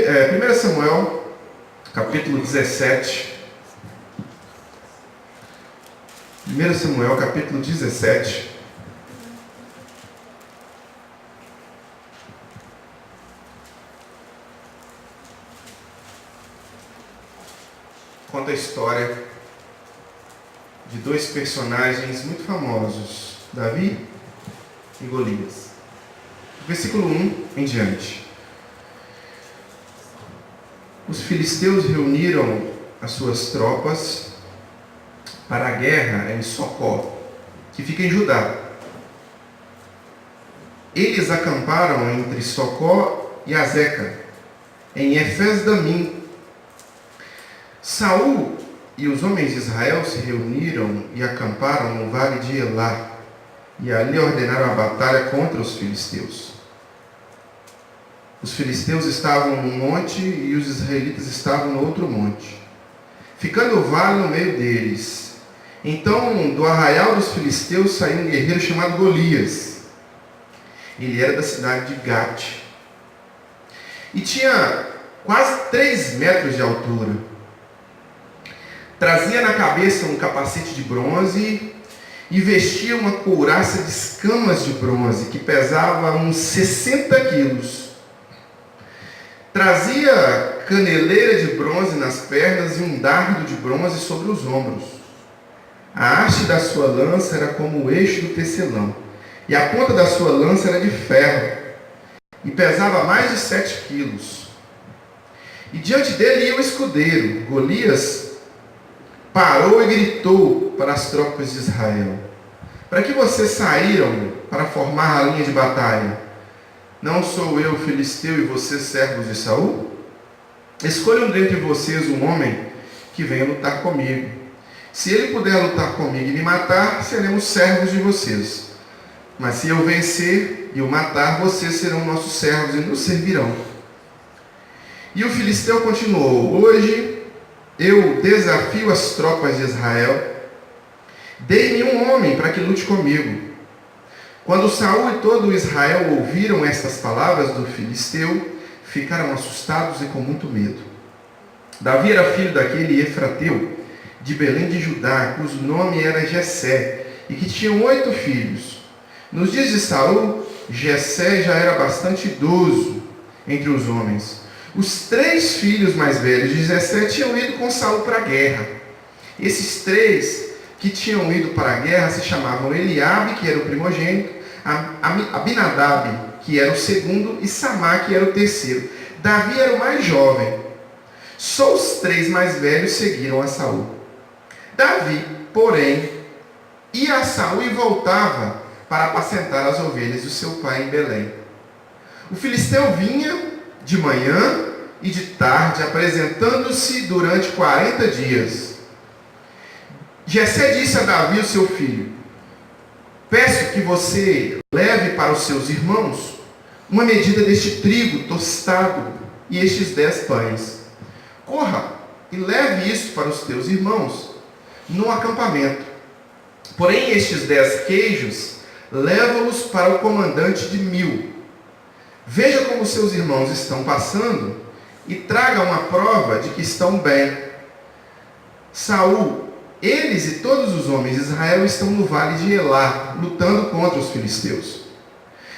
1 Samuel, capítulo 17. 1 Samuel, capítulo 17. Conta a história de dois personagens muito famosos, Davi e Golias. Versículo 1 em diante. Os filisteus reuniram as suas tropas para a guerra em Socó, que fica em Judá. Eles acamparam entre Socó e Azeca, em Efes-damim. Saul e os homens de Israel se reuniram e acamparam no vale de Elá, e ali ordenaram a batalha contra os filisteus. Os filisteus estavam num monte e os israelitas estavam no outro monte, ficando o vale no meio deles. Então, do arraial dos filisteus saiu um guerreiro chamado Golias. Ele era da cidade de Gate e tinha quase 3 metros de altura. Trazia na cabeça um capacete de bronze e vestia uma couraça de escamas de bronze que pesava uns 60 quilos. Trazia caneleira de bronze nas pernas e um dardo de bronze sobre os ombros. A haste da sua lança era como o eixo do tecelão, e a ponta da sua lança era de ferro, e pesava mais de 7 quilos. E diante dele ia o escudeiro. Golias parou e gritou para as tropas de Israel: para que vocês saíram para formar a linha de batalha? Não sou eu filisteu e vocês servos de Saul? Escolham dentre vocês um homem que venha lutar comigo. Se ele puder lutar comigo e me matar, seremos servos de vocês. Mas se eu vencer e o matar, vocês serão nossos servos e nos servirão. E o filisteu continuou: hoje eu desafio as tropas de Israel. Dei-me um homem para que lute comigo. Quando Saul e todo Israel ouviram estas palavras do filisteu, ficaram assustados e com muito medo. Davi era filho daquele Efrateu, de Belém de Judá, cujo nome era Jessé, e que tinha 8 filhos. Nos dias de Saul, Jessé já era bastante idoso entre os homens. Os 3 filhos mais velhos de Jessé tinham ido com Saul para a guerra. Esses 3 que tinham ido para a guerra se chamavam Eliabe, que era o primogênito, Abinadab, que era o segundo, e Samá, que era o terceiro. Davi era o mais jovem. Só os 3 mais velhos seguiram a Saul. Davi, porém, ia a Saul e voltava para apacentar as ovelhas do seu pai em Belém. O filisteu vinha de manhã e de tarde, apresentando-se durante 40 dias. Jessé disse a Davi, o seu filho: peço que você leve para os seus irmãos uma medida deste trigo tostado e estes 10 pães. Corra e leve isso para os teus irmãos no acampamento. Porém, estes 10 queijos, leva-os para o comandante de 1000. Veja como seus irmãos estão passando e traga uma prova de que estão bem. Saul, eles e todos os homens de Israel estão no vale de Elá, lutando contra os filisteus.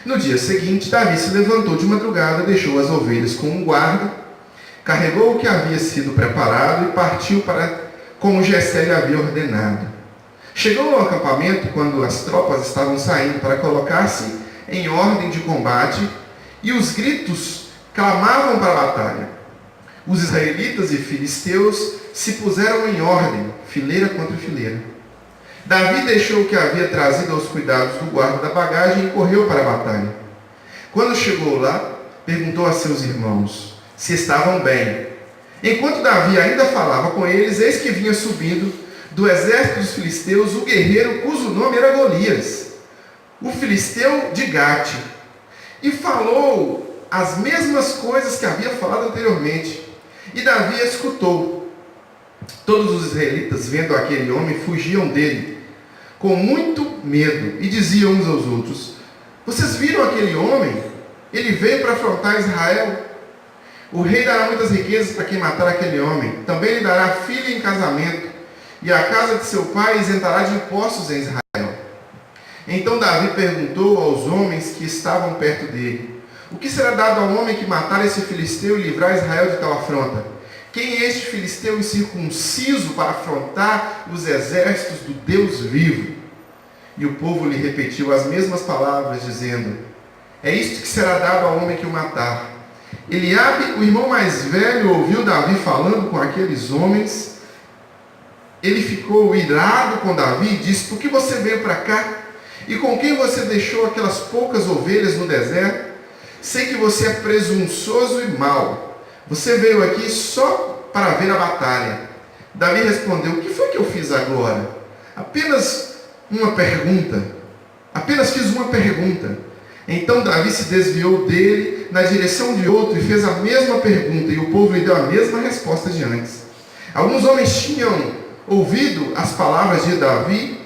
No dia seguinte, Davi se levantou de madrugada, deixou as ovelhas com um guarda, carregou o que havia sido preparado e partiu para como Jessé lhe havia ordenado. Chegou ao acampamento quando as tropas estavam saindo para colocar-se em ordem de combate, e os gritos clamavam para a batalha. Os israelitas e filisteus se puseram em ordem, fileira contra fileira. Davi deixou o que havia trazido aos cuidados do guarda da bagagem e correu para a batalha. Quando chegou lá, perguntou a seus irmãos se estavam bem. Enquanto Davi ainda falava com eles, eis que vinha subindo do exército dos filisteus o guerreiro cujo nome era Golias, o filisteu de Gate, e falou as mesmas coisas que havia falado anteriormente. E Davi escutou. Todos os israelitas, vendo aquele homem, fugiam dele com muito medo e diziam uns aos outros: vocês viram aquele homem? Ele veio para afrontar Israel. O rei dará muitas riquezas para quem matar aquele homem. Também lhe dará filha em casamento, e a casa de seu pai isentará de impostos em Israel. Então Davi perguntou aos homens que estavam perto dele: o que será dado ao homem que matar esse filisteu e livrar Israel de tal afronta? Quem é este filisteu incircunciso para afrontar os exércitos do Deus vivo? E o povo lhe repetiu as mesmas palavras, dizendo: é isto que será dado ao homem que o matar. Eliabe, o irmão mais velho, ouviu Davi falando com aqueles homens. Ele ficou irado com Davi e disse: por que você veio para cá? E com quem você deixou aquelas poucas ovelhas no deserto? Sei que você é presunçoso e mau. Você veio aqui só para ver a batalha. Davi respondeu: o que foi que eu fiz agora? Apenas uma pergunta. Apenas fiz uma pergunta. Então Davi se desviou dele na direção de outro e fez a mesma pergunta, e o povo lhe deu a mesma resposta de antes. Alguns homens tinham ouvido as palavras de Davi,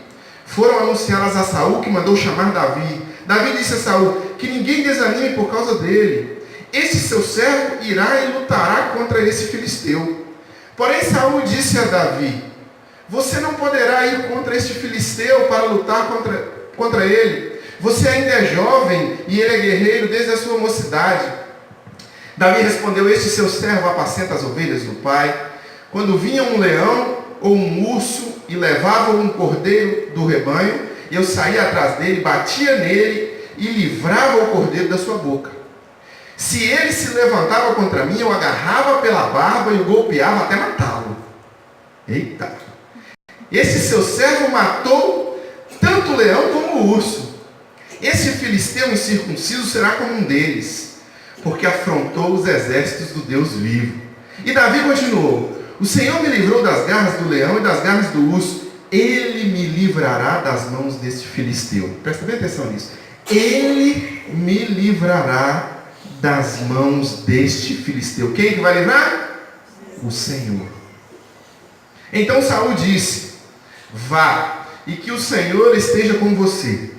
foram anunciá-las a Saul, que mandou chamar Davi. Davi disse a Saul: que ninguém desanime por causa dele. Este seu servo irá e lutará contra esse filisteu. Porém Saul disse a Davi: você não poderá ir contra este filisteu para lutar contra ele. Você ainda é jovem e ele é guerreiro desde a sua mocidade. Davi respondeu: este seu servo apacenta as ovelhas do pai. Quando vinha um leão ou um urso e levava um cordeiro do rebanho, eu saía atrás dele, batia nele e livrava o cordeiro da sua boca. Se ele se levantava contra mim, eu agarrava pela barba e o golpeava até matá-lo. Eita! Esse seu servo matou tanto o leão como o urso. Esse filisteu incircunciso será como um deles, porque afrontou os exércitos do Deus vivo. E Davi continuou: o Senhor me livrou das garras do leão e das garras do urso. Ele me livrará das mãos deste filisteu. Presta bem atenção nisso. Ele me livrará das mãos deste filisteu. Quem que vai livrar? O Senhor. Então Saul disse: vá, e que o Senhor esteja com você.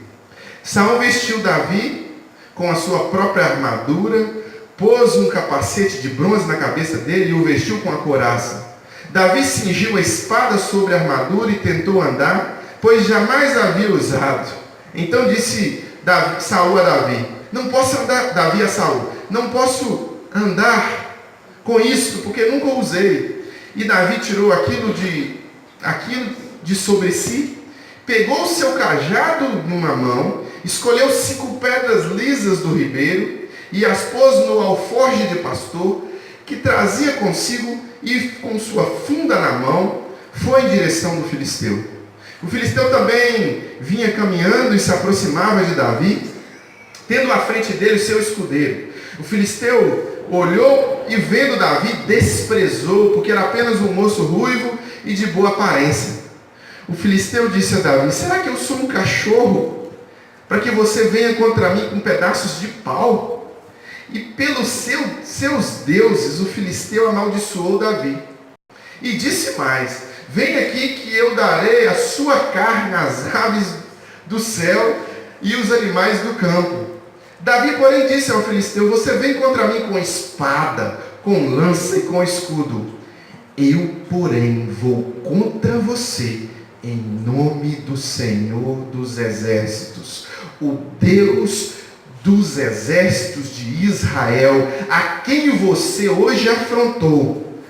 Saul vestiu Davi com a sua própria armadura, pôs um capacete de bronze na cabeça dele e o vestiu com a couraça. Davi cingiu a espada sobre a armadura e tentou andar, pois jamais havia usado. Então disse Saul a Davi: não posso andar, Davi a Saul: não posso andar com isso, porque nunca usei. E Davi tirou aquilo de sobre si, pegou o seu cajado numa mão, escolheu 5 pedras lisas do ribeiro e as pôs no alforje de pastor que trazia consigo, e com sua funda na mão foi em direção do filisteu. O filisteu também vinha caminhando e se aproximava de Davi, tendo à frente dele o seu escudeiro. O filisteu olhou e, vendo Davi, desprezou, porque era apenas um moço ruivo e de boa aparência. O filisteu disse a Davi: será que eu sou um cachorro para que você venha contra mim com pedaços de pau? E pelos seus deuses o filisteu amaldiçoou Davi. E disse mais: vem aqui que eu darei a sua carne às aves do céu e os animais do campo. Davi, porém, disse ao filisteu: você vem contra mim com espada, com lança e com escudo. Eu, porém, vou contra você em nome do Senhor dos exércitos, o Deus dos exércitos de Israel, a quem você hoje afrontou.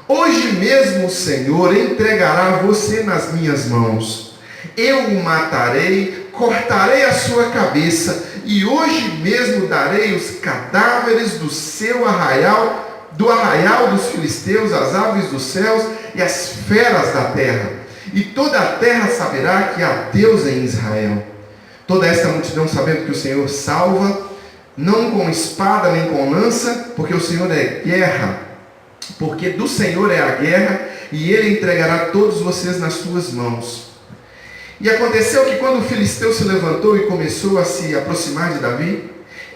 Hoje mesmo o Senhor entregará você nas minhas mãos. Eu o matarei, cortarei a sua cabeça, e hoje mesmo darei os cadáveres do seu arraial, do arraial dos filisteus, as aves dos céus e as feras da terra. E toda a terra saberá que há Deus em Israel. Toda esta multidão, sabendo que o Senhor salva, não com espada nem com lança, porque o Senhor é guerra, porque do Senhor é a guerra, e Ele entregará todos vocês nas suas mãos. E aconteceu que quando o filisteu se levantou e começou a se aproximar de Davi,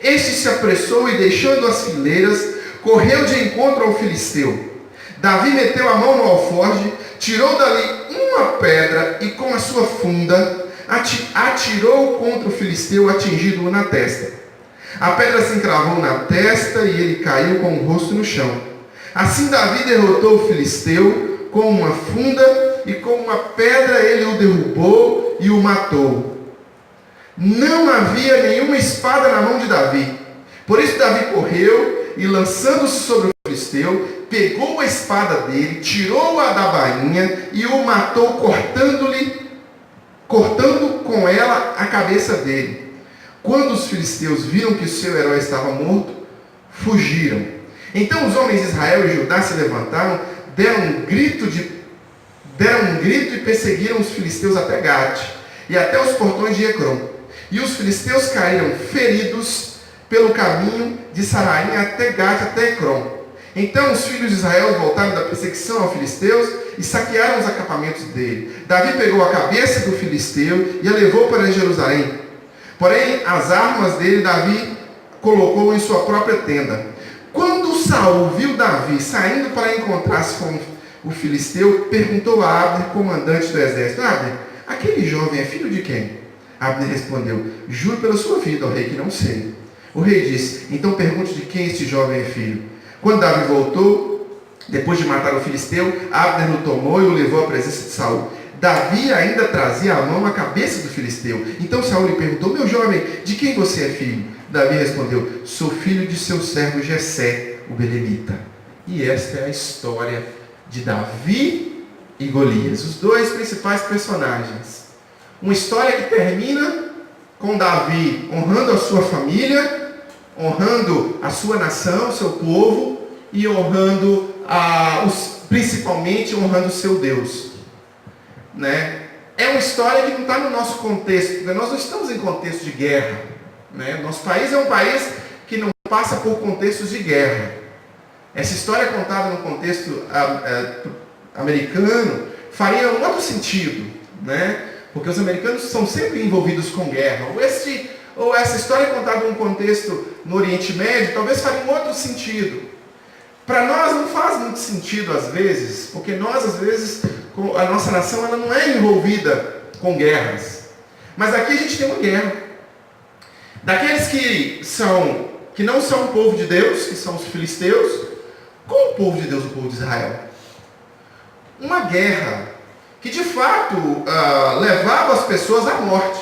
este se apressou e, deixando as fileiras, correu de encontro ao filisteu. Davi meteu a mão no alforje, tirou dali uma pedra e, com a sua funda, atirou contra o filisteu, atingindo-o na testa. A pedra se encravou na testa e ele caiu com o rosto no chão. Assim Davi derrotou o filisteu com uma funda e com uma pedra ele o derrubou e o matou. Não havia nenhuma espada na mão de Davi. Por isso Davi correu e, lançando-se sobre o filisteu, pegou a espada dele, tirou-a da bainha e o matou, cortando com ela a cabeça dele. Quando os filisteus viram que o seu herói estava morto, fugiram. Então os homens de Israel e Judá se levantaram, deram um grito e perseguiram os filisteus até Gate e até os portões de Ecrom. E os filisteus caíram feridos pelo caminho de Saraim até Gate, até Ecrom. Então os filhos de Israel voltaram da perseguição aos filisteus e saquearam os acampamentos dele. Davi pegou a cabeça do filisteu e a levou para Jerusalém. Porém, as armas dele Davi colocou em sua própria tenda. Quando Saul viu Davi saindo para encontrar-se com o filisteu, perguntou a Abner, comandante do exército: Abner, aquele jovem é filho de quem? Abner respondeu: juro pela sua vida, ó rei, que não sei. O rei disse: então pergunte de quem este jovem é filho. Quando Davi voltou, depois de matar o filisteu, Abner o tomou e o levou à presença de Saul. Davi ainda trazia à mão a cabeça do filisteu. Então Saul lhe perguntou: meu jovem, de quem você é filho? Davi respondeu: sou filho de seu servo Jessé, o belemita. E esta é a história de Davi e Golias, os dois principais personagens. Uma história que termina com Davi honrando a sua família, honrando a sua nação, o seu povo, e honrando, principalmente honrando o seu Deus. Né? É uma história que não está no nosso contexto, porque nós não estamos em contexto de guerra. Né? Nosso país é um país que não passa por contextos de guerra. Essa história contada no contexto americano faria um outro sentido, né? Porque os americanos são sempre envolvidos com guerra. Ou essa história contada num contexto no Oriente Médio talvez faria um outro sentido. Para nós não faz muito sentido às vezes, porque nós às vezes, a nossa nação ela não é envolvida com guerras. Mas aqui a gente tem uma guerra. Daqueles que não são o povo de Deus, que são os filisteus, com o povo de Deus, o povo de Israel. Uma guerra que de fato levava as pessoas à morte.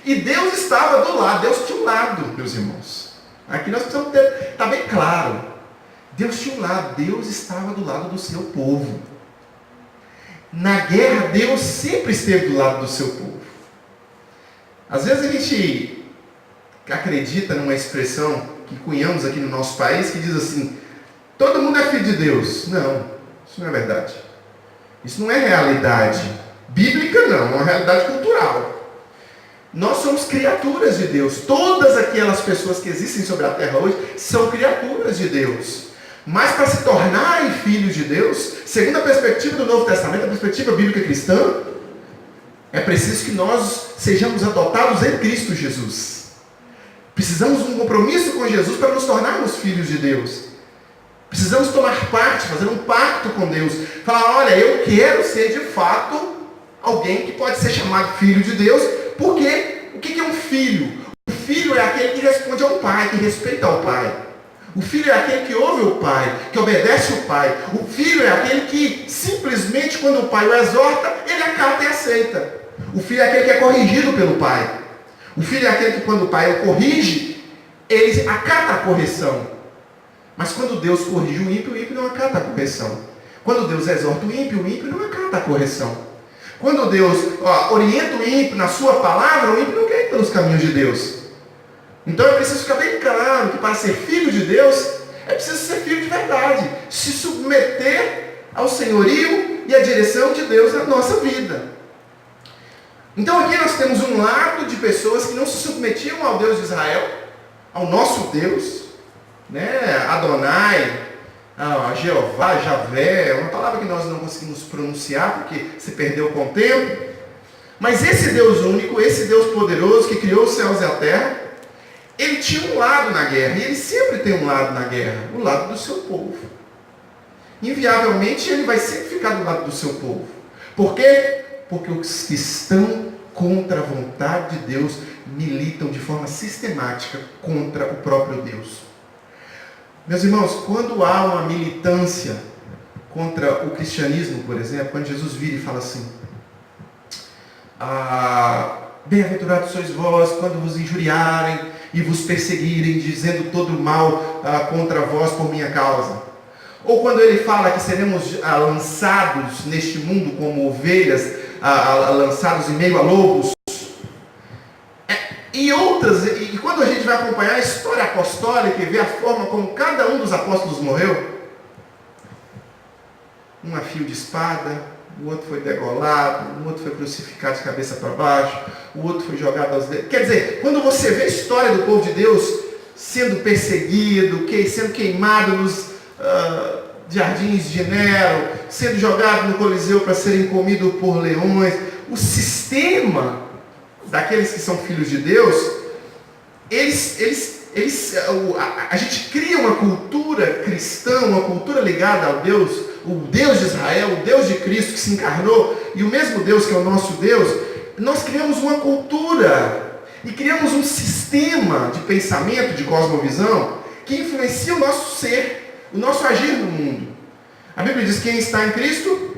E Deus estava do lado, Deus tinha um lado, meus irmãos. Aqui nós precisamos estar bem claro. Deus tinha um lado, Deus estava do lado do seu povo. Na guerra, Deus sempre esteve do lado do seu povo. Às vezes a gente acredita numa expressão que cunhamos aqui no nosso país, que diz assim: todo mundo é filho de Deus. Não, isso não é verdade. Isso não é realidade bíblica, não, é uma realidade cultural. Nós somos criaturas de Deus. Todas aquelas pessoas que existem sobre a terra hoje são criaturas de Deus. Mas para se tornarem filhos de Deus, segundo a perspectiva do Novo Testamento, a perspectiva bíblica cristã, é preciso que nós sejamos adotados em Cristo Jesus. Precisamos de um compromisso com Jesus para nos tornarmos filhos de Deus. Precisamos tomar parte, fazer um pacto com Deus. Falar: olha, eu quero ser de fato alguém que pode ser chamado filho de Deus. Porque o que é um filho? O filho é aquele que responde ao pai, que respeita ao pai. O filho é aquele que ouve o pai, que obedece o pai. O filho é aquele que simplesmente quando o pai o exorta, ele acata e aceita. O filho é aquele que é corrigido pelo pai. O filho é aquele que quando o pai o corrige, ele acata a correção. Mas quando Deus corrige o ímpio não acata a correção. Quando Deus exorta o ímpio não acata a correção. Quando Deus orienta o ímpio na sua palavra, o ímpio não quer ir pelos caminhos de Deus. Então é preciso ficar bem claro que para ser filho de Deus, é preciso ser filho de verdade. Se submeter ao senhorio e à direção de Deus na nossa vida. Então aqui nós temos um lado de pessoas que não se submetiam ao Deus de Israel, ao nosso Deus, né? Adonai, Jeová, Javé, é uma palavra que nós não conseguimos pronunciar porque se perdeu com o tempo. Mas esse Deus único, esse Deus poderoso que criou os céus e a terra, ele tinha um lado na guerra, e ele sempre tem um lado na guerra, o lado do seu povo. Inviavelmente ele vai sempre ficar do lado do seu povo. Por quê? Porque os que estão contra a vontade de Deus, militam de forma sistemática contra o próprio Deus. Meus irmãos, quando há uma militância contra o cristianismo, por exemplo, quando Jesus vira e fala assim: bem-aventurados sois vós quando vos injuriarem e vos perseguirem, dizendo todo mal contra vós por minha causa. Ou quando ele fala que seremos lançados neste mundo como ovelhas, lançados em meio a lobos. E quando a gente vai acompanhar a história apostólica e ver a forma como cada um dos apóstolos morreu, um a fio de espada, o outro foi degolado, o outro foi crucificado de cabeça para baixo, o outro foi jogado aos dedos. Quer dizer, quando você vê a história do povo de Deus sendo perseguido, sendo queimado nos jardins de Nero, sendo jogado no Coliseu para serem comidos por leões, o sistema daqueles que são filhos de Deus, a gente cria uma cultura cristã, uma cultura ligada ao Deus, o Deus de Israel, o Deus de Cristo que se encarnou, e o mesmo Deus que é o nosso Deus. Nós criamos uma cultura e criamos um sistema de pensamento, de cosmovisão, que influencia o nosso ser, o nosso agir no mundo. A Bíblia diz que quem está em Cristo,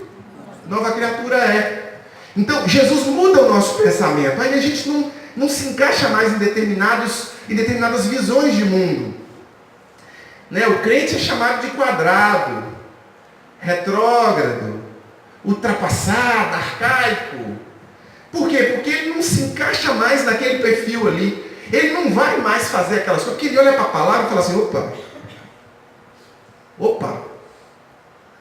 nova criatura é. Então, Jesus muda o nosso pensamento. Aí a gente não se encaixa mais em determinadas visões de mundo. Né? O crente é chamado de quadrado, retrógrado, ultrapassado, arcaico. Por quê? Porque ele não se encaixa mais naquele perfil ali. Ele não vai mais fazer aquelas coisas. Porque ele olha para a palavra e fala assim: opa,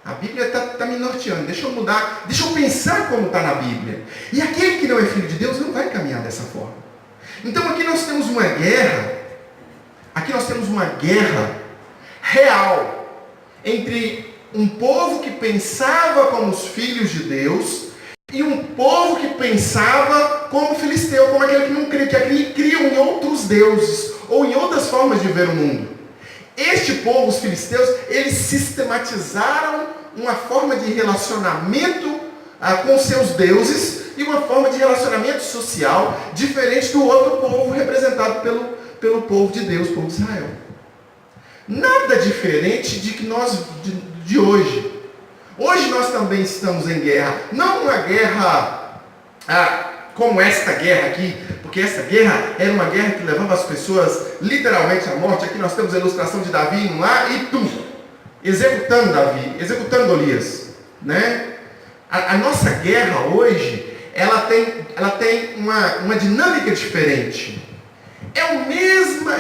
a Bíblia está me norteando, deixa eu mudar, deixa eu pensar como está na Bíblia. E aquele que não é filho de Deus não vai caminhar dessa forma. Então aqui nós temos uma guerra real entre um povo que pensava como os filhos de Deus e um povo que pensava como filisteu, como aquele que não cria, que criam em outros deuses ou em outras formas de ver o mundo. Este povo, os filisteus, eles sistematizaram uma forma de relacionamento com seus deuses e uma forma de relacionamento social diferente do outro povo representado pelo povo de Deus, povo de Israel. Nada diferente de hoje. Hoje nós também estamos em guerra. Não uma guerra como esta guerra aqui, porque essa guerra era uma guerra que levava as pessoas literalmente à morte. Aqui nós temos a ilustração de Davi indo lá e executando Golias, né? A nossa guerra hoje, ela tem uma dinâmica diferente.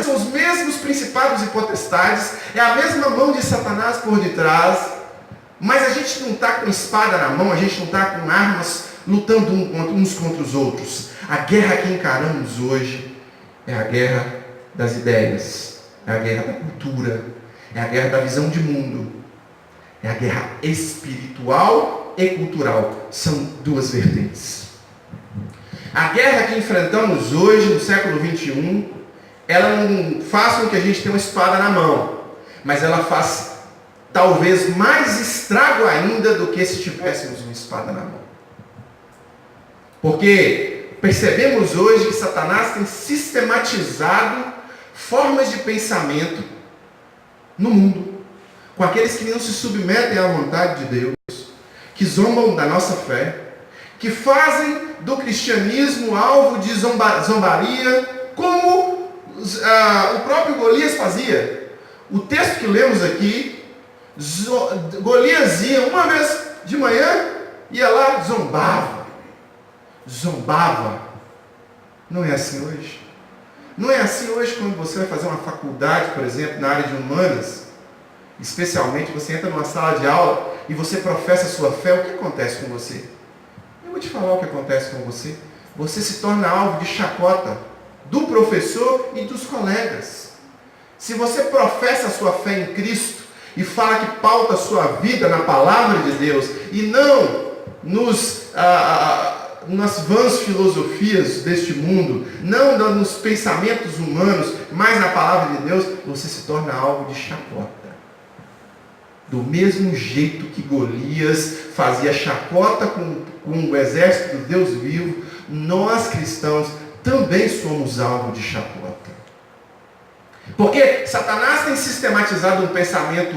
São os mesmos principados e potestades, é a mesma mão de Satanás por detrás, mas a gente não está com espada na mão, a gente não está com armas lutando uns contra os outros. A guerra que encaramos hoje é a guerra das ideias, é a guerra da cultura, é a guerra da visão de mundo, é a guerra espiritual e cultural. São duas vertentes. A guerra que enfrentamos hoje, no século 21, ela não faz com que a gente tenha uma espada na mão, mas ela faz talvez mais estrago ainda do que se tivéssemos uma espada na mão. Porque percebemos hoje que Satanás tem sistematizado formas de pensamento no mundo, com aqueles que não se submetem à vontade de Deus, que zombam da nossa fé, que fazem do cristianismo alvo de zombaria, como o próprio Golias fazia. O texto que lemos aqui, Golias ia uma vez de manhã, ia lá, zombava. Não é assim hoje. Não é assim hoje quando você vai fazer uma faculdade, por exemplo, na área de humanas, especialmente você entra numa sala de aula e você professa a sua fé. O que acontece com você? Eu vou te falar o que acontece com você. Você se torna alvo de chacota do professor e dos colegas. Se você professa a sua fé em Cristo e fala que pauta a sua vida na palavra de Deus e não nas vãs filosofias deste mundo, não nos pensamentos humanos, mas na palavra de Deus, você se torna alvo de chacota. Do mesmo jeito que Golias fazia chacota com o exército do Deus vivo, nós cristãos também somos alvo de chacota. Porque Satanás tem sistematizado um pensamento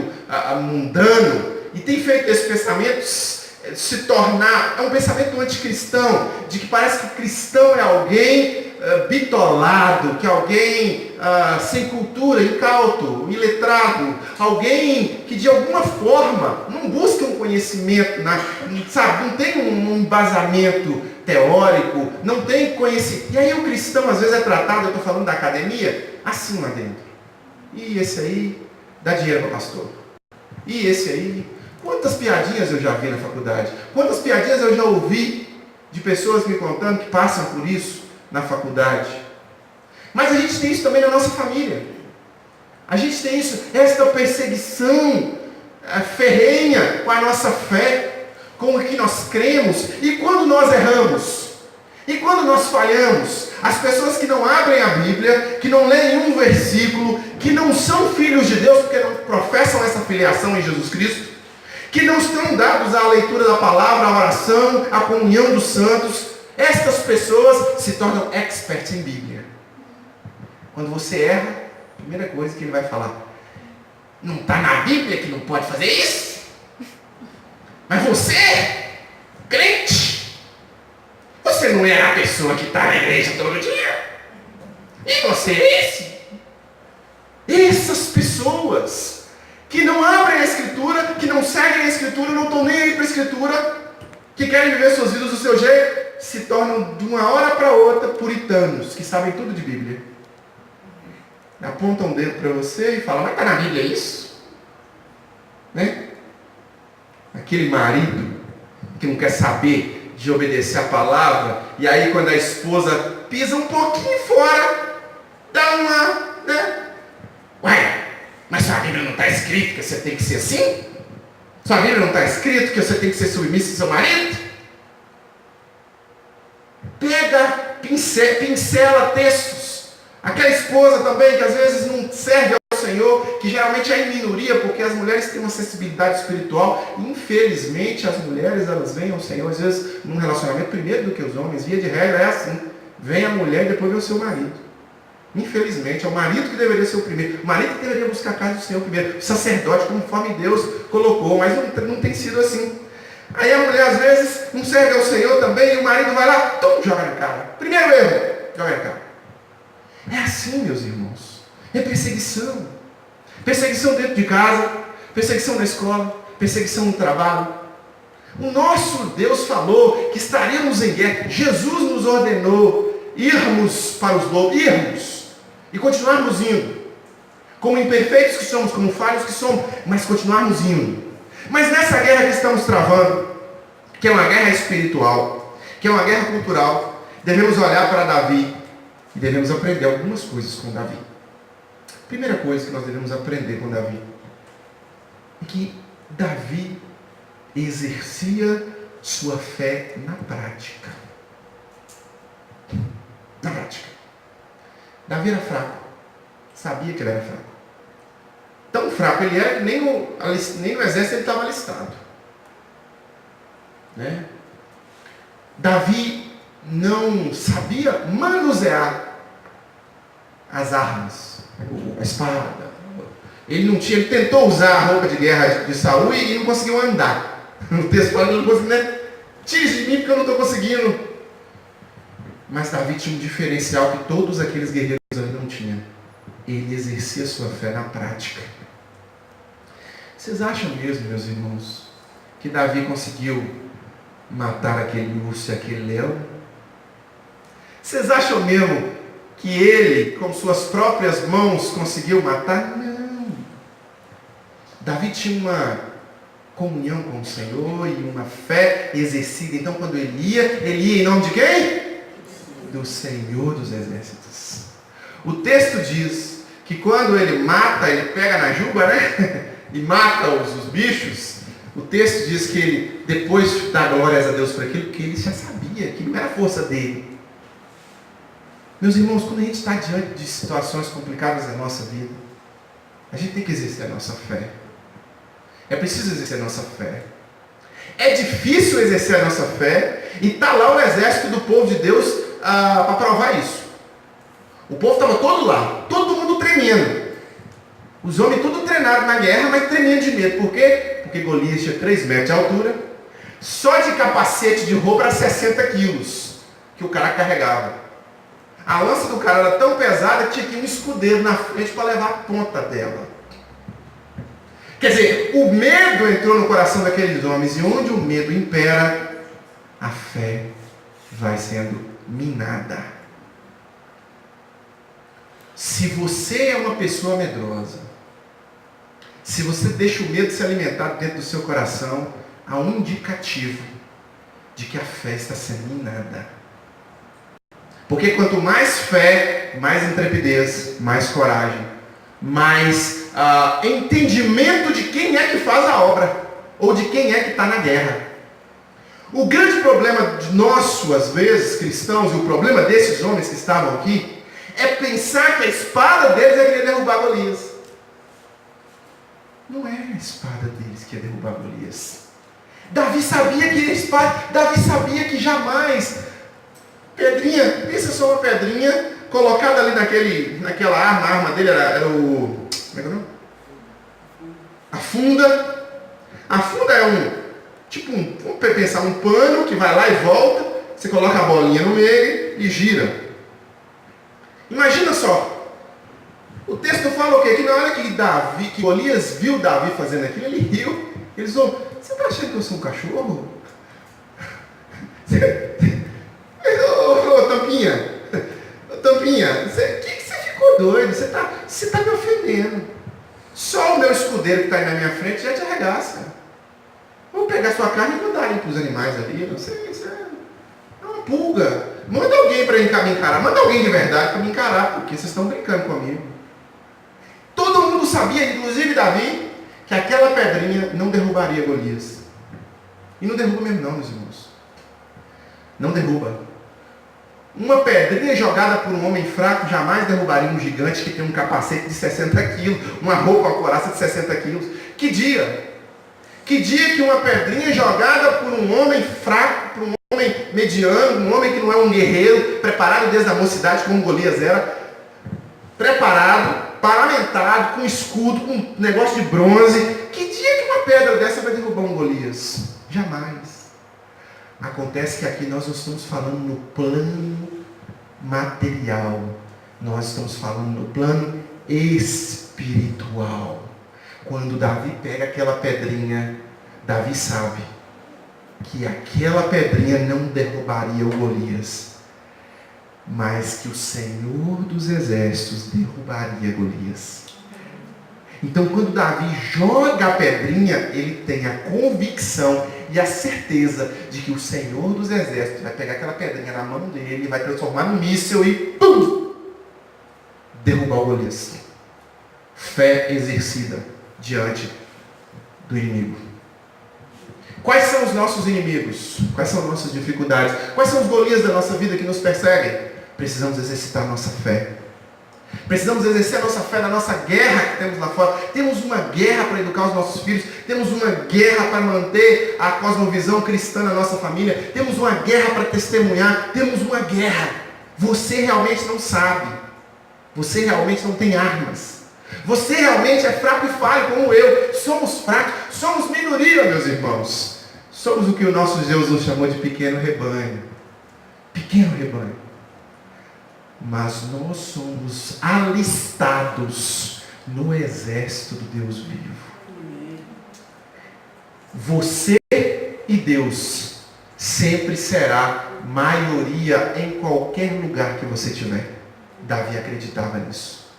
mundano e tem feito esse pensamento se tornar um pensamento anticristão, de que parece que o cristão é alguém bitolado, que é alguém sem cultura, incauto, iletrado, alguém que de alguma forma não busca um conhecimento, não tem um embasamento teórico, não tem conhecimento. E aí o cristão às vezes é tratado, eu estou falando da academia, assim lá dentro. E esse aí dá dinheiro para o pastor. E esse aí, quantas piadinhas eu já vi na faculdade? Quantas piadinhas eu já ouvi de pessoas me contando que passam por isso na faculdade? Mas a gente tem isso também na nossa família. A gente tem isso, esta perseguição ferrenha com a nossa fé, com o que nós cremos. E quando nós erramos? E quando nós falhamos? As pessoas que não abrem a Bíblia, que não leem um versículo, que não são filhos de Deus, porque não professam essa filiação em Jesus Cristo, que não estão dados à leitura da palavra, à oração, à comunhão dos santos, estas pessoas se tornam experts em Bíblia. Quando você erra, a primeira coisa que ele vai falar: não está na Bíblia que não pode fazer isso? Mas você, crente, você não é a pessoa que está na igreja todo dia? E você é esse? Essas pessoas que não abrem a Escritura, que não seguem a Escritura, não estão nem aí para a Escritura, que querem viver suas vidas do seu jeito, se tornam de uma hora para outra puritanos, que sabem tudo de Bíblia. Apontam o dedo para você e falam: mas está na Bíblia isso? Né? Aquele marido que não quer saber de obedecer a palavra, e aí quando a esposa pisa um pouquinho fora, dá uma, né? Ué, mas sua Bíblia não está escrito que você tem que ser assim? Sua Bíblia não está escrito que você tem que ser submisso ao seu marido? Pega, pincela textos. Aquela esposa também que às vezes não serve ao Senhor, que geralmente é em minoria, porque as mulheres têm uma sensibilidade espiritual. Infelizmente as mulheres, elas vêm ao Senhor às vezes num relacionamento primeiro do que os homens. Via de regra é assim: vem a mulher e depois vem o seu marido. Infelizmente, é o marido que deveria ser o primeiro, o marido que deveria buscar a casa do Senhor primeiro, o sacerdote, conforme Deus colocou, mas não tem sido assim. Aí a mulher às vezes não serve ao Senhor também, e o marido vai lá, joga na cara. Primeiro erro, joga na cara. É assim, meus irmãos. É perseguição. Perseguição dentro de casa, perseguição na escola, perseguição no trabalho. O nosso Deus falou que estaríamos em guerra. Jesus nos ordenou irmos para os lobos, irmos e continuarmos indo. Como imperfeitos que somos, como falhos que somos, mas continuarmos indo. Mas nessa guerra que estamos travando, que é uma guerra espiritual, que é uma guerra cultural, devemos olhar para Davi e devemos aprender algumas coisas com Davi. Primeira coisa que nós devemos aprender com Davi é que Davi exercia sua fé na prática. Na prática. Davi era fraco. Sabia que ele era fraco. Tão fraco ele era que nem no exército ele estava alistado. Né? Davi não sabia manusear as armas, a espada. Ele tentou usar a roupa de guerra de Saul e não conseguiu andar. O texto fala que ele não conseguiu, né? Tire de mim porque eu não estou conseguindo. Mas Davi tinha um diferencial que todos aqueles guerreiros ali não tinham. Ele exercia sua fé na prática. Vocês acham mesmo, meus irmãos, que Davi conseguiu matar aquele urso e aquele leão? Vocês acham mesmo que ele, com suas próprias mãos, conseguiu matar? Não. Davi tinha uma comunhão com o Senhor e uma fé exercida. Então, quando ele ia em nome de quem? Do Senhor dos Exércitos. O texto diz que quando ele mata, ele pega na juba, né? E mata os bichos. O texto diz que ele, depois dá glórias a Deus por aquilo, porque ele já sabia que não era a força dele. Meus irmãos, quando a gente está diante de situações complicadas na nossa vida, a gente tem que exercer a nossa fé. É preciso exercer a nossa fé. É difícil exercer a nossa fé, e está lá o exército do povo de Deus para provar isso. O povo estava todo lá, todo mundo tremendo. Os homens tudo treinados na guerra, mas tremendo de medo. Por quê? Porque Golias tinha 3 metros de altura, só de capacete de roupa era 60 quilos que o cara carregava. A lança do cara era tão pesada que tinha que ir um escudeiro na frente para levar a ponta dela. Quer dizer, o medo entrou no coração daqueles homens, e onde o medo impera, a fé vai sendo minada. Se você é uma pessoa medrosa, se você deixa o medo se alimentar dentro do seu coração, há um indicativo de que a fé está sendo minada. Porque quanto mais fé, mais intrepidez, mais coragem, mais entendimento de quem é que faz a obra, ou de quem é que está na guerra. O grande problema de nosso, às vezes, cristãos, e o problema desses homens que estavam aqui, é pensar que a espada deles é que ia derrubar Golias. Não era a espada deles que ia derrubar Golias. Davi sabia que a espada, Davi sabia que jamais, pedrinha, pensa só uma pedrinha, colocada ali naquela arma, a arma dele era o, como é que é o nome? A funda. A funda é vamos pensar, um pano que vai lá e volta, você coloca a bolinha no meio e gira. Imagina só, o texto fala o quê? Que na hora que Golias viu Davi fazendo aquilo, ele riu. Ele disse: você está achando que eu sou um cachorro? Tampinha, você ficou doido, você está me ofendendo. Só o meu escudeiro que está aí na minha frente já te arregaça. Vou pegar sua carne e mandar para os animais ali. Não sei, isso é uma pulga. Manda alguém para me encarar. Manda alguém de verdade para me encarar, porque vocês estão brincando comigo. Todo mundo sabia, inclusive Davi, que aquela pedrinha não derrubaria Golias. E não derruba mesmo não, meus irmãos. Não derruba. Uma pedrinha jogada por um homem fraco jamais derrubaria um gigante que tem um capacete de 60 quilos, uma roupa, uma couraça de 60 quilos. Que dia? Que dia que uma pedrinha jogada por um homem fraco, por um homem mediano, um homem que não é um guerreiro, preparado desde a mocidade como Golias era, preparado, paramentado, com escudo, com um negócio de bronze. Que dia que uma pedra dessa vai derrubar um Golias? Jamais. Acontece que aqui nós não estamos falando no plano material, nós estamos falando no plano espiritual. Quando Davi pega aquela pedrinha, Davi sabe que aquela pedrinha não derrubaria o Golias, mas que o Senhor dos Exércitos derrubaria Golias. Então, quando Davi joga a pedrinha, ele tem a convicção e a certeza de que o Senhor dos Exércitos vai pegar aquela pedrinha na mão dele, vai transformar num míssil e pum! Derrubar o Golias. Fé exercida diante do inimigo. Quais são os nossos inimigos? Quais são as nossas dificuldades? Quais são os Golias da nossa vida que nos perseguem? Precisamos exercitar a nossa fé. Precisamos exercer a nossa fé na nossa guerra que temos lá fora. Temos uma guerra para educar os nossos filhos. Temos uma guerra para manter a cosmovisão cristã na nossa família. Temos uma guerra para testemunhar. Temos uma guerra. Você realmente não sabe. Você realmente não tem armas. Você realmente é fraco e falho como eu. Somos fracos. Somos minoria, meus irmãos. Somos o que o nosso Deus nos chamou de pequeno rebanho. Pequeno rebanho. Mas nós somos alistados no exército do Deus vivo. Você e Deus sempre será maioria em qualquer lugar que você estiver. Davi acreditava nisso.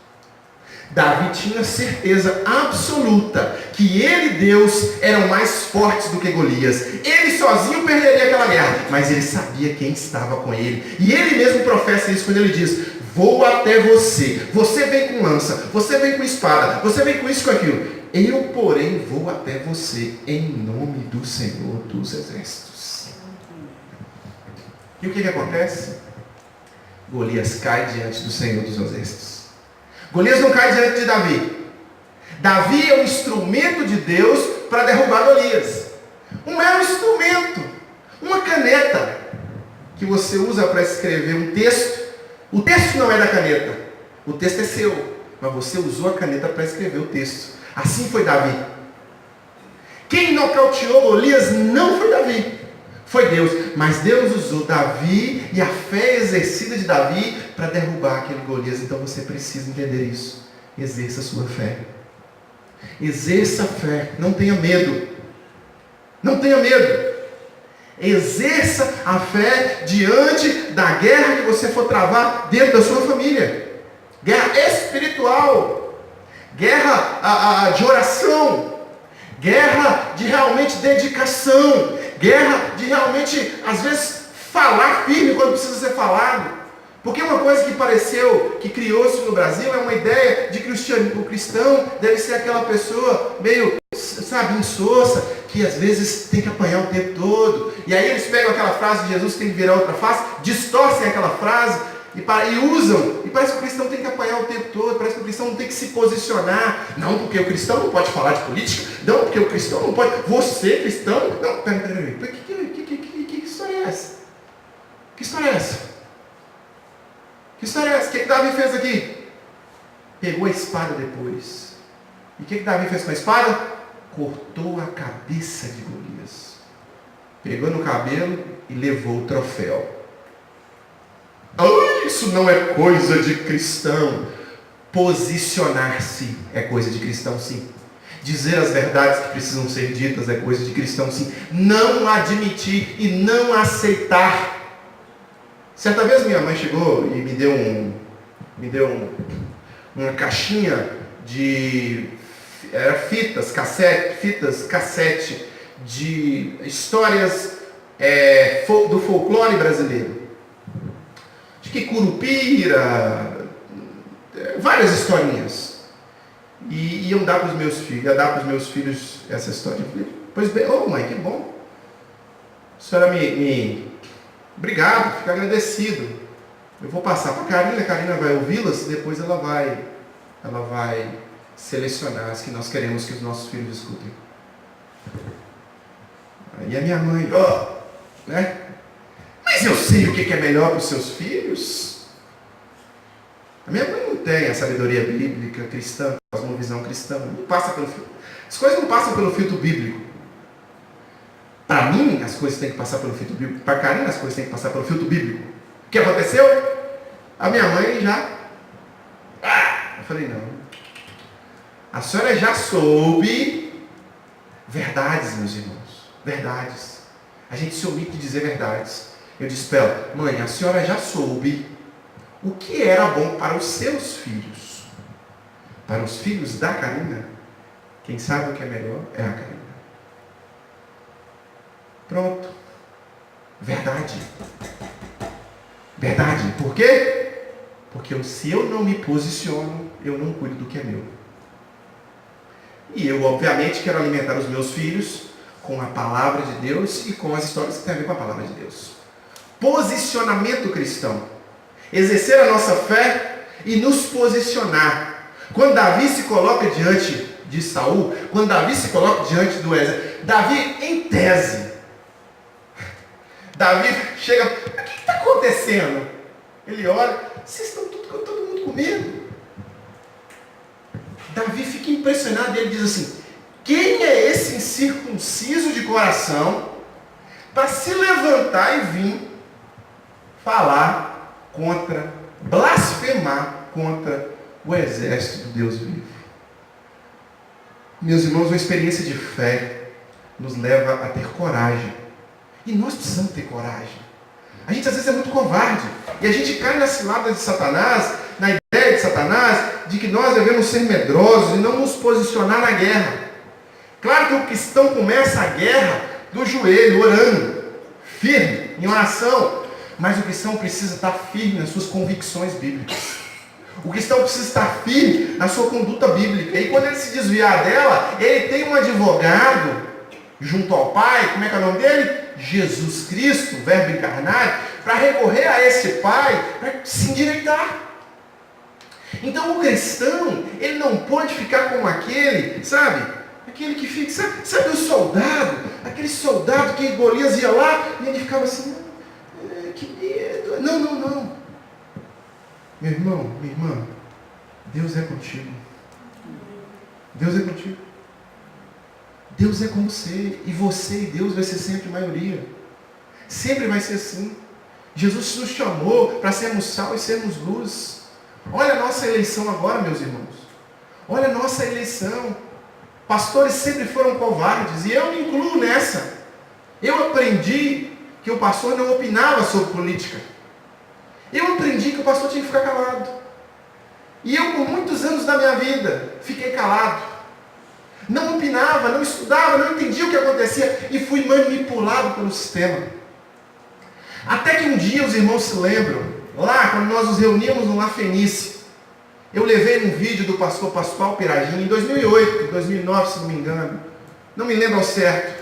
Davi tinha certeza absoluta que ele e Deus eram mais fortes do que Golias. Ele sozinho perderia aquela guerra, mas ele sabia quem estava com ele. E ele mesmo professa isso quando ele diz: vou até você. Você vem com lança, você vem com espada, você vem com isso e com aquilo. Eu, porém, vou até você em nome do Senhor dos Exércitos. E o que acontece? Golias cai diante do Senhor dos Exércitos. Golias não cai diante de Davi. Davi é um instrumento de Deus para derrubar Golias. Um mero instrumento, uma caneta que você usa para escrever um texto. O texto não é da caneta, o texto é seu, mas você usou a caneta para escrever o texto. Assim foi Davi. Quem nocauteou Golias não foi Davi, foi Deus. Mas Deus usou Davi e a fé exercida de Davi para derrubar aquele Golias. Então você precisa entender isso. Exerça a sua fé. Exerça a fé. Não tenha medo. Não tenha medo. Exerça a fé diante da guerra que você for travar dentro da sua família. Guerra espiritual. Guerra de oração. Guerra de realmente dedicação. Guerra de realmente, às vezes, falar firme quando precisa ser falado. Porque uma coisa que pareceu, que criou-se no Brasil, é uma ideia de que o cristão deve ser aquela pessoa meio, sabe, insossa, que às vezes tem que apanhar o tempo todo. E aí eles pegam aquela frase de Jesus que tem que virar outra face, distorcem aquela frase e usam. E parece que o cristão tem que apanhar o tempo todo, parece que o cristão não tem que se posicionar. Não, porque o cristão não pode falar de política. Não, porque o cristão não pode. Você, cristão. Não, peraí. Que história é essa? Que história é essa? Que história é essa? O que Davi fez aqui? Pegou a espada depois. E o que Davi fez com a espada? Cortou a cabeça de Golias. Pegou no cabelo e levou o troféu. Oh, isso não é coisa de cristão. Posicionar-se é coisa de cristão, sim. Dizer as verdades que precisam ser ditas é coisa de cristão, sim. Não admitir e não aceitar. Certa vez minha mãe chegou e me deu uma caixinha de fitas cassete de histórias do folclore brasileiro. De que Curupira, várias historinhas. E iam dar para os meus filhos essa história. Eu falei, pois bem, mãe, que bom. A senhora obrigado, fico agradecido. Eu vou passar para a Karina vai ouvi-las, depois ela vai selecionar as que nós queremos que os nossos filhos escutem. Aí a minha mãe, né? Mas eu sei o que é melhor para os seus filhos. A minha mãe não tem a sabedoria bíblica cristã, a cosmovisão cristã. Não passa pelo filtro. As coisas não passam pelo filtro bíblico. Para mim, as coisas têm que passar pelo filtro bíblico. Para Karina, as coisas têm que passar pelo filtro bíblico. O que aconteceu? A minha mãe já... Eu falei, não. A senhora já soube verdades, meus irmãos. Verdades. A gente se omite de dizer verdades. Eu disse para ela, mãe, a senhora já soube o que era bom para os seus filhos. Para os filhos da Karina, quem sabe o que é melhor é a Karina. Pronto. Verdade. Verdade. Por quê? Porque se eu não me posiciono, eu não cuido do que é meu. E eu, obviamente, quero alimentar os meus filhos com a palavra de Deus e com as histórias que têm a ver com a palavra de Deus. Posicionamento cristão. Exercer a nossa fé e nos posicionar. Quando Davi se coloca diante de Saul, quando Davi se coloca diante do exército, Davi, em tese, Davi chega, o que está acontecendo? Ele olha, vocês estão todo mundo com medo. Davi fica impressionado e ele diz assim, quem é esse incircunciso de coração para se levantar e vir falar contra, blasfemar contra o exército do Deus vivo? Meus irmãos, uma experiência de fé nos leva a ter coragem. E nós precisamos ter coragem. A gente às vezes é muito covarde. E a gente cai na cilada de Satanás, na ideia de Satanás, de que nós devemos ser medrosos e não nos posicionar na guerra. Claro que o cristão começa a guerra do joelho, orando, firme, em oração. Mas o cristão precisa estar firme nas suas convicções bíblicas. O cristão precisa estar firme na sua conduta bíblica. E quando ele se desviar dela, ele tem um advogado junto ao Pai. Como é que é o nome dele? Jesus Cristo, verbo encarnado, para recorrer a esse Pai, para se endireitar. Então o cristão, ele não pode ficar como aquele, sabe? Aquele que fica, sabe o soldado? Aquele soldado que Golias ia lá e ele ficava assim, que medo. Não, não, não. Meu irmão, minha irmã, Deus é contigo. Deus é contigo. Deus é com você. E você e Deus vai ser sempre maioria. Sempre vai ser assim. Jesus nos chamou para sermos sal e sermos luz. Olha a nossa eleição agora, meus irmãos. Olha a nossa eleição. Pastores sempre foram covardes. E eu me incluo nessa. Eu aprendi que o pastor não opinava sobre política. Eu aprendi que o pastor tinha que ficar calado. E eu, por muitos anos da minha vida, fiquei calado. Não opinava, não estudava, não entendia o que acontecia. E fui manipulado pelo sistema. Até que um dia os irmãos se lembram, lá quando nós nos reuníamos no La Fenice, eu levei um vídeo do pastor Pascoal Piragini, em 2008, 2009, se não me engano. Não me lembro ao certo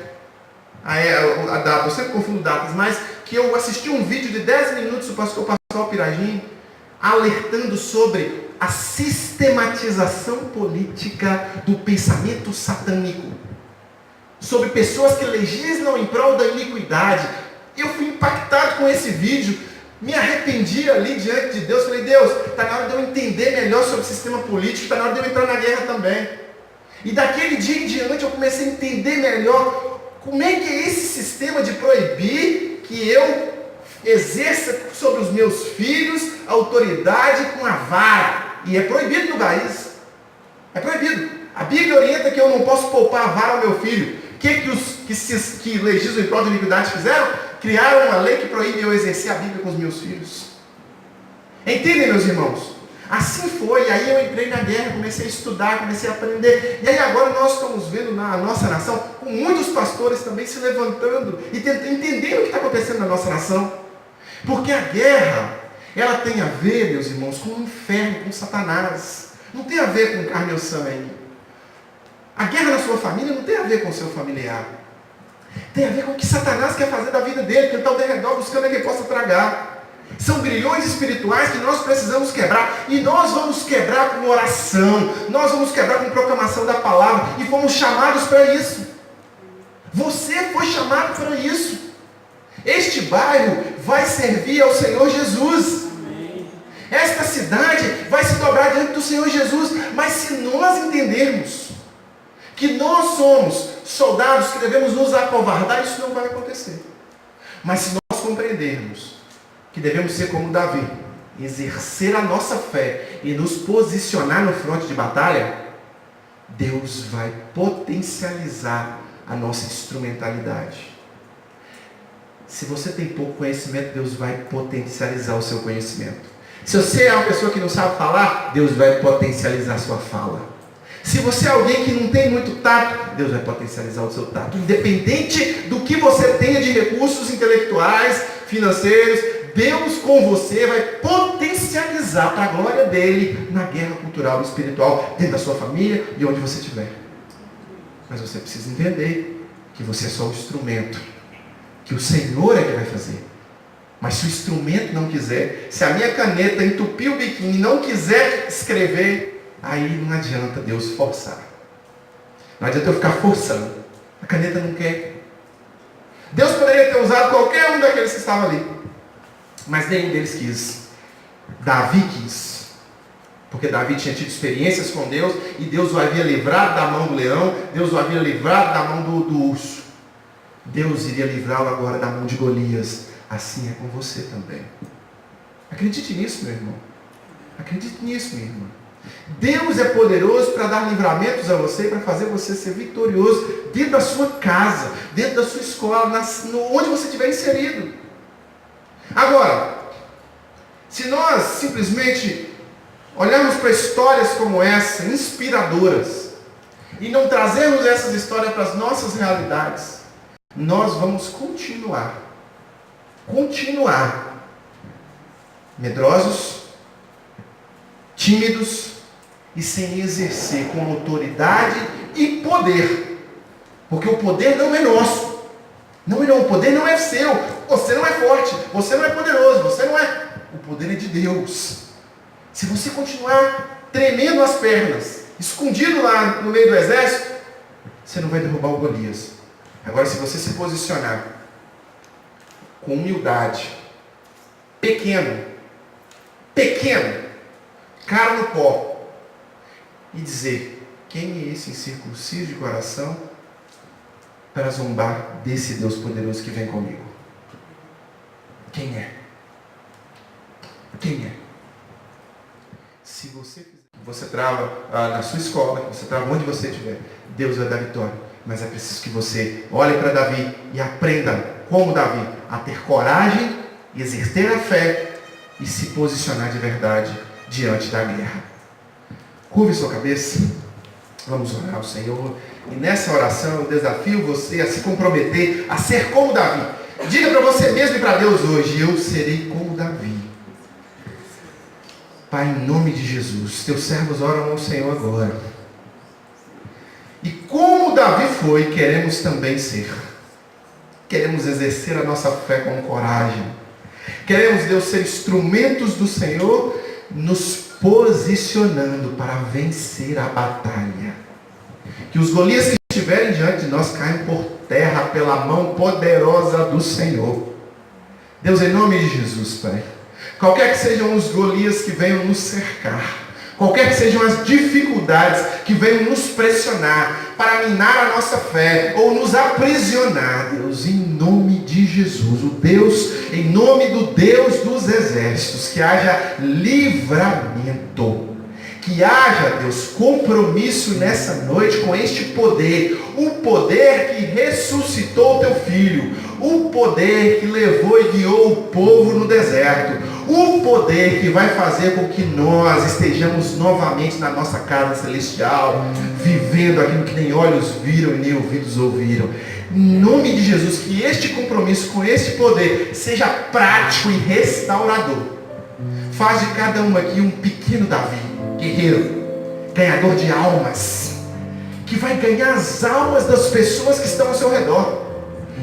a data, eu sempre confundo datas, mas que eu assisti um vídeo de 10 minutos do pastor Pascoal Piragini, alertando sobre a sistematização política do pensamento satânico. Sobre pessoas que legislam em prol da iniquidade. Eu fui impactado com esse vídeo, me arrependi ali diante de Deus, falei, Deus, está na hora de eu entender melhor sobre o sistema político, está na hora de eu entrar na guerra também. E daquele dia em diante eu comecei a entender melhor como é que é esse sistema de proibir que eu exerça sobre os meus filhos a autoridade com a vara. E é proibido no país. É proibido. A Bíblia orienta que eu não posso poupar a vara ao meu filho. O que os que legislam em prol de iniquidade fizeram? Criaram uma lei que proíbe eu exercer a Bíblia com os meus filhos. Entendem, meus irmãos? Assim foi, aí eu entrei na guerra, comecei a estudar, comecei a aprender. E aí agora nós estamos vendo na nossa nação, com muitos pastores também se levantando e entendendo o que está acontecendo na nossa nação. Porque a guerra, ela tem a ver, meus irmãos, com o inferno, com Satanás. Não tem a ver com carne ou sangue. A guerra na sua família não tem a ver com o seu familiar. Tem a ver com o que Satanás quer fazer da vida dele, que ele está ao redor buscando a quem possa tragar. São grilhões espirituais que nós precisamos quebrar. E nós vamos quebrar com oração. Nós vamos quebrar com proclamação da palavra. E fomos chamados para isso. Você foi chamado para isso. Este bairro vai servir ao Senhor Jesus. Amém. Esta cidade vai se dobrar diante do Senhor Jesus. Mas se nós entendermos que nós somos soldados que devemos nos acovardar, isso não vai acontecer. Mas se nós compreendermos que devemos ser como Davi, exercer a nossa fé e nos posicionar no fronte de batalha, Deus vai potencializar a nossa instrumentalidade. Se você tem pouco conhecimento, Deus vai potencializar o seu conhecimento. Se você é uma pessoa que não sabe falar, Deus vai potencializar a sua fala. Se você é alguém que não tem muito tato, Deus vai potencializar o seu tato. Independente do que você tenha de recursos intelectuais, financeiros, Deus com você vai potencializar para a glória dele na guerra cultural e espiritual, dentro da sua família e onde você estiver. Mas você precisa entender que você é só um instrumento, que o Senhor é que vai fazer. Mas se o instrumento não quiser, se a minha caneta entupir o biquíni e não quiser escrever, aí não adianta Deus forçar. Não adianta eu ficar forçando. A caneta não quer. Deus poderia ter usado qualquer um daqueles que estavam ali. Mas nenhum deles quis. Davi quis. Porque Davi tinha tido experiências com Deus. E Deus o havia livrado da mão do leão. Deus o havia livrado da mão do urso. Deus iria livrá-lo agora da mão de Golias. Assim é com você também. Acredite nisso, meu irmão. Acredite nisso, minha irmã. Deus é poderoso para dar livramentos a você, para fazer você ser vitorioso dentro da sua casa, dentro da sua escola, onde você estiver inserido. Agora, se nós simplesmente olharmos para histórias como essa, inspiradoras, e não trazermos essas histórias para as nossas realidades, nós vamos continuar medrosos, tímidos e sem exercer com autoridade e poder. Porque o poder não é nosso. Não, o poder não é seu. Você não é forte, você não é poderoso, você não é. O poder é de Deus. Se você continuar tremendo as pernas, escondido lá no meio do exército, você não vai derrubar o Golias. Agora, se você se posicionar com humildade, pequeno, cara no pó, e dizer: quem é esse incircunciso de coração para zombar desse Deus poderoso que vem comigo? Quem é? Quem é? Se você fizer, você trava na sua escola, você trava onde você estiver, Deus vai dar vitória. Mas é preciso que você olhe para Davi e aprenda, como Davi, a ter coragem, exercer a fé e se posicionar de verdade diante da guerra. Curve sua cabeça, vamos orar ao Senhor. E nessa oração eu desafio você a se comprometer a ser como Davi. Diga para você mesmo e para Deus hoje: eu serei como Davi. Pai, em nome de Jesus, teus servos oram ao Senhor agora. E como Davi foi, queremos também ser. Queremos exercer a nossa fé com coragem. Queremos, Deus, ser instrumentos do Senhor, nos posicionando para vencer a batalha. Que os Golias que estiverem diante de nós caiam por terra pela mão poderosa do Senhor. Deus, em nome de Jesus, Pai, qualquer que sejam os Golias que venham nos cercar, qualquer que sejam as dificuldades que venham nos pressionar para minar a nossa fé ou nos aprisionar, Deus, em nome de Jesus, o Deus, em nome do Deus dos exércitos, que haja livramento, que haja, Deus, compromisso nessa noite com este poder, o poder que ressuscitou o teu filho, o poder que levou e guiou o povo no deserto, o poder que vai fazer com que nós estejamos novamente na nossa casa celestial, vivendo aquilo que nem olhos viram e nem ouvidos ouviram. Em nome de Jesus, que este compromisso com este poder seja prático e restaurador. Faz de cada um aqui um pequeno Davi, guerreiro, ganhador de almas, que vai ganhar as almas das pessoas que estão ao seu redor,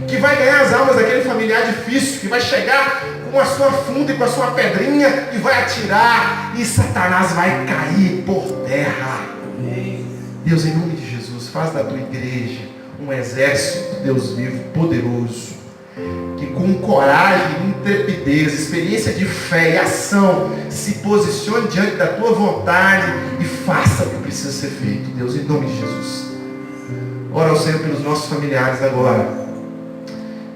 que vai ganhar as almas daquele familiar difícil, que vai chegar com a sua funda e com a sua pedrinha e vai atirar, e Satanás vai cair por terra. Deus, em nome de Jesus, faz da tua igreja um exército, Deus vivo, poderoso, que com coragem, intrepidez, experiência de fé e ação, se posicione diante da tua vontade e faça o que precisa ser feito. Deus, em nome de Jesus. Ora ao Senhor pelos nossos familiares agora.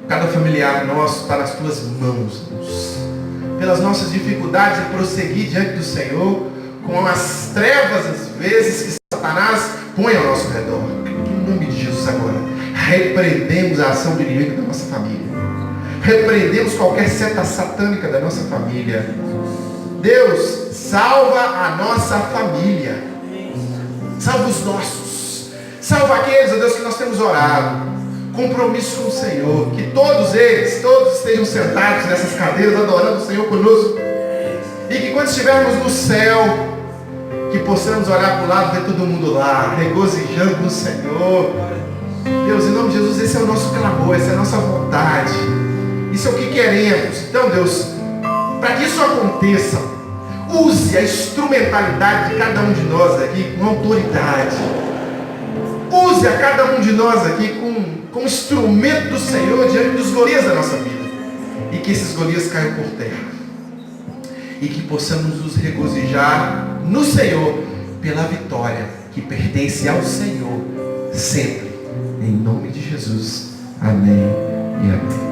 Cada familiar nosso está nas tuas mãos, Deus. Pelas nossas dificuldades em prosseguir diante do Senhor, com as trevas às vezes que Satanás põe ao nosso redor. Em nome de Jesus agora, repreendemos a ação do inimigo da nossa família. Repreendemos qualquer seta satânica da nossa família. Deus, salva a nossa família. Salva os nossos. Salva aqueles, ó Deus, que nós temos orado. Compromisso com o Senhor. Que todos eles, todos estejam sentados nessas cadeiras, adorando o Senhor conosco. E que quando estivermos no céu, que possamos olhar para o lado e ver todo mundo lá, regozijando no Senhor. Deus, em nome de Jesus, esse é o nosso clamor, essa é a nossa vontade. Isso é o que queremos. Então, Deus, para que isso aconteça, use a instrumentalidade de cada um de nós aqui com autoridade. Use a cada um de nós aqui como instrumento do Senhor diante dos Golias da nossa vida. E que esses Golias caiam por terra. E que possamos nos regozijar no Senhor pela vitória que pertence ao Senhor sempre. Em nome de Jesus. Amém e amém.